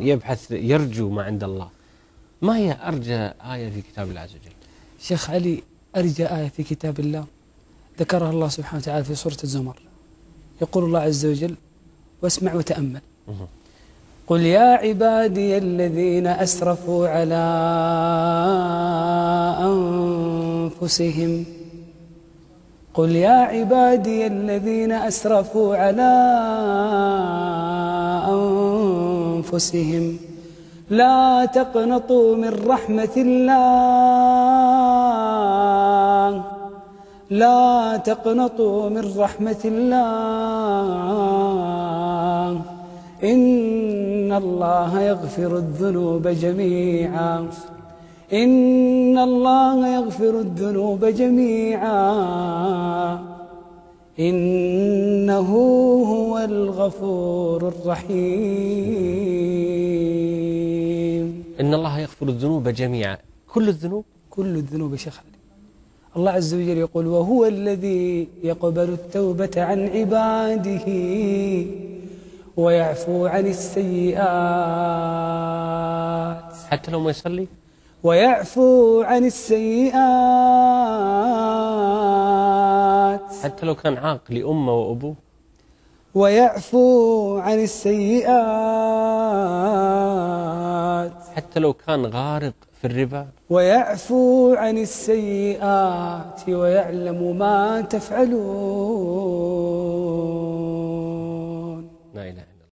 يبحث يرجو ما عند الله، ما هي أرجى آية في كتاب الله عز وجل؟ شيخ علي، أرجى آية في كتاب الله ذكرها الله سبحانه وتعالى في سورة الزمر. يقول الله عز وجل: واسمع وتأمل: قل يا عبادي الذين أسرفوا على أنفسهم قل يا عبادي الذين أسرفوا على أنفسهم لا تقنطوا من رحمة الله لا تقنطوا من رحمة الله إن الله يغفر الذنوب جميعا إن الله يغفر الذنوب جميعا إنه هو الغفور الرحيم. إن الله يغفر الذنوب جميعا، كل الذنوب؟ كل الذنوب يا شيخ علي. الله عز وجل يقول: وهو الذي يقبل التوبة عن عباده ويعفو عن السيئات. حتى لو ما يصلي؟ ويعفو عن السيئات. حتى لو كان عاق لأمه وأبوه؟ ويعفو عن السيئات. حتى لو كان غارق في الربا؟ ويعفو عن السيئات ويعلم ما تفعلون.